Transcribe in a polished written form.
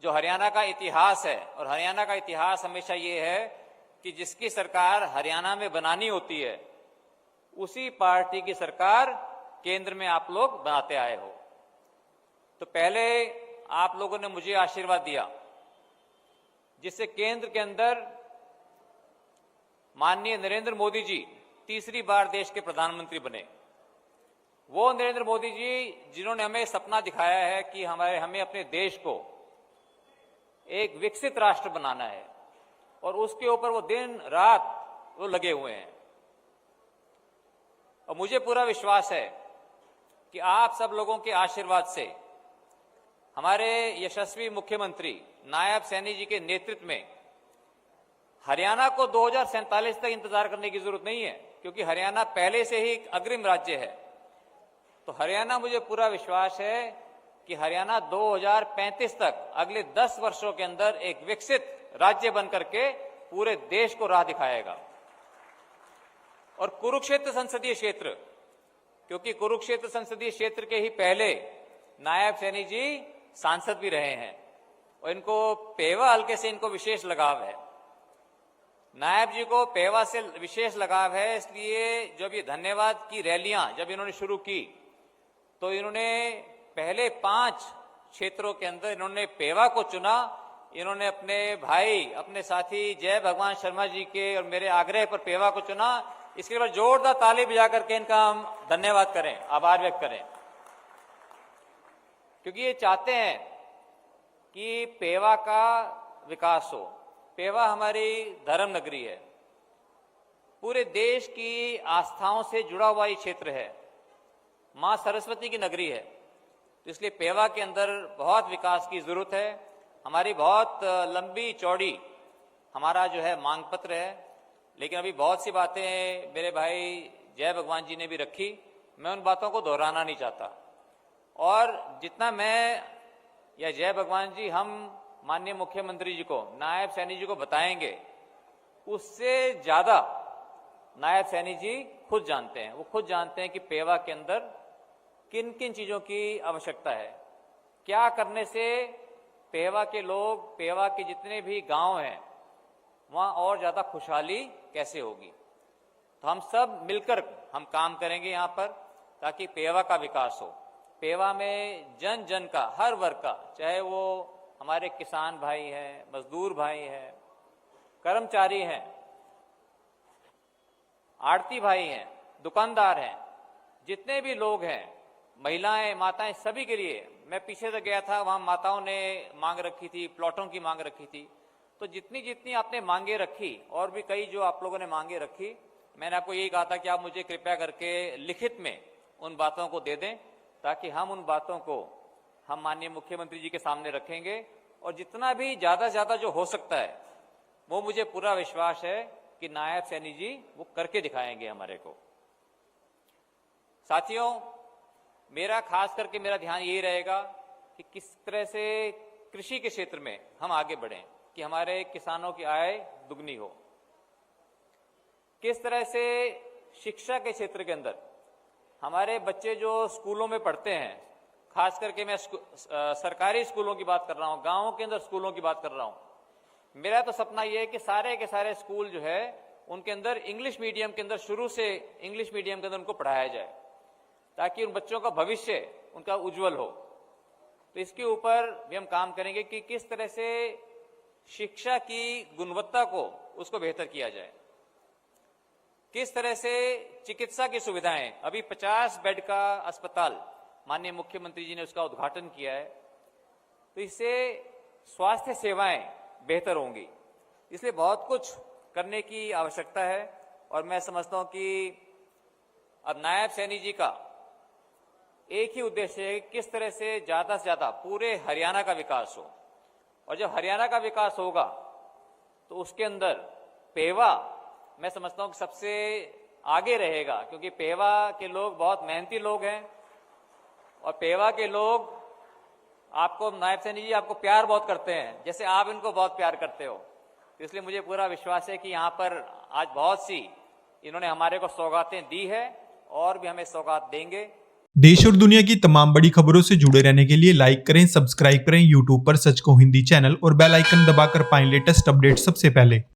जो हरियाणा का इतिहास है, और हरियाणा का इतिहास हमेशा ये है कि जिसकी सरकार हरियाणा में बनानी होती है उसी पार्टी की सरकार केंद्र में आप लोग बनाते आए हो। तो पहले आप लोगों ने मुझे आशीर्वाद दिया, जिससे केंद्र के अंदर माननीय नरेंद्र मोदी जी तीसरी बार देश के प्रधानमंत्री बने। वो नरेंद्र मोदी जी जिन्होंने हमें सपना दिखाया है कि हमें अपने देश को एक विकसित राष्ट्र बनाना है, और उसके ऊपर वो दिन रात वो लगे हुए हैं। और मुझे पूरा विश्वास है कि आप सब लोगों के आशीर्वाद से हमारे यशस्वी मुख्यमंत्री नायब सैनी जी के नेतृत्व में हरियाणा को 2047 तक इंतजार करने की जरूरत नहीं है, क्योंकि हरियाणा पहले से ही अग्रिम राज्य है। तो हरियाणा, मुझे पूरा विश्वास है कि हरियाणा 2035 तक अगले 10 वर्षों के अंदर एक विकसित राज्य बनकर के पूरे देश को राह दिखाएगा। और कुरुक्षेत्र संसदीय क्षेत्र, क्योंकि कुरुक्षेत्र संसदीय क्षेत्र के ही पहले नायब सैनी जी सांसद भी रहे हैं, और इनको पेवा हल्के से इनको विशेष लगाव है। नायब जी को पेवा से विशेष लगाव है, इसलिए जब ये धन्यवाद की रैलियां जब इन्होंने शुरू की तो इन्होंने पहले 5 क्षेत्रों के अंदर इन्होंने पेवा को चुना। इन्होंने अपने भाई, अपने साथी जय भगवान शर्मा जी के और मेरे आग्रह पर पेवा को चुना। इसके बाद जोरदार ताली बजा करके इनका हम धन्यवाद करें, आभार व्यक्त करें, क्योंकि ये चाहते हैं कि पेवा का विकास हो। पेवा हमारी धर्म नगरी है, पूरे देश की आस्थाओं से जुड़ा हुआ ये क्षेत्र है, मां सरस्वती की नगरी है। तो इसलिए पेवा के अंदर बहुत विकास की जरूरत है। हमारी बहुत लंबी चौड़ी हमारा जो है मांग पत्र है, लेकिन अभी बहुत सी बातें मेरे भाई जय भगवान जी ने भी रखी, मैं उन बातों को दोहराना नहीं चाहता। और जितना मैं या जय भगवान जी हम माननीय मुख्यमंत्री जी को, नायब सैनी जी को बताएंगे, उससे ज्यादा नायब सैनी जी खुद जानते हैं। वो खुद जानते हैं कि पेवा के अंदर किन किन चीजों की आवश्यकता है, क्या करने से पेवा के लोग, पेवा के जितने भी गांव हैं, वहां और ज्यादा खुशहाली कैसे होगी। तो हम सब मिलकर हम काम करेंगे यहां पर, ताकि पेवा का विकास हो। पेवा में जन जन का, हर वर्ग का, चाहे वो हमारे किसान भाई हैं, मजदूर भाई हैं, कर्मचारी हैं, आड़ती भाई हैं, दुकानदार हैं, जितने भी लोग हैं, महिलाएं, माताएं, सभी के लिए। मैं पीछे तक गया था, वहां माताओं ने मांग रखी थी, प्लॉटों की मांग रखी थी। तो जितनी जितनी आपने मांगे रखी, और भी कई जो आप लोगों ने मांगे रखी, मैंने आपको यही कहा था कि आप मुझे कृपया करके लिखित में उन बातों को दे दें, ताकि हम उन बातों को हम माननीय मुख्यमंत्री जी के सामने रखेंगे। और जितना भी ज्यादा से ज्यादा जो हो सकता है, वो मुझे पूरा विश्वास है कि नायब सैनी जी वो करके दिखाएंगे हमारे को। साथियों, मेरा खास करके मेरा ध्यान यही रहेगा कि किस तरह से कृषि के क्षेत्र में हम आगे बढ़ें, कि हमारे किसानों की आय दुगनी हो। किस तरह से शिक्षा के क्षेत्र के अंदर हमारे बच्चे जो स्कूलों में पढ़ते हैं, खास करके मैं सरकारी स्कूलों की बात कर रहा हूं, गांवों के अंदर स्कूलों की बात कर रहा हूं। मेरा तो सपना यह है कि सारे के सारे स्कूल जो है उनके अंदर इंग्लिश मीडियम के अंदर, शुरू से इंग्लिश मीडियम के अंदर उनको पढ़ाया जाए, ताकि उन बच्चों का भविष्य उनका उज्जवल हो। तो इसके ऊपर भी हम काम करेंगे कि किस तरह से शिक्षा की गुणवत्ता को उसको बेहतर किया जाए। किस तरह से चिकित्सा की सुविधाएं, अभी 50 बेड का अस्पताल माननीय मुख्यमंत्री जी ने उसका उद्घाटन किया है, तो इससे स्वास्थ्य सेवाएं बेहतर होंगी। इसलिए बहुत कुछ करने की आवश्यकता है। और मैं समझता हूं कि अब नायब सैनी जी का एक ही उद्देश्य है, किस तरह से ज्यादा पूरे हरियाणा का विकास हो। और जब हरियाणा का विकास होगा तो उसके अंदर पेवा, मैं समझता हूं कि सबसे आगे रहेगा, क्योंकि पेवा के लोग बहुत मेहनती लोग हैं, और पेवा के लोग आपको, नायब सैनी जी आपको प्यार बहुत करते हैं, जैसे आप इनको बहुत प्यार करते हो। तो इसलिए मुझे पूरा विश्वास है कि यहाँ पर आज बहुत सी इन्होंने हमारे को सौगातें दी है, और भी हमें सौगात देंगे। देश और दुनिया की तमाम बड़ी खबरों से जुड़े रहने के लिए लाइक करें, सब्सक्राइब करें यूट्यूब पर सच को हिंदी चैनल और बेल आइकन दबाकर पाएं लेटेस्ट अपडेट सबसे पहले।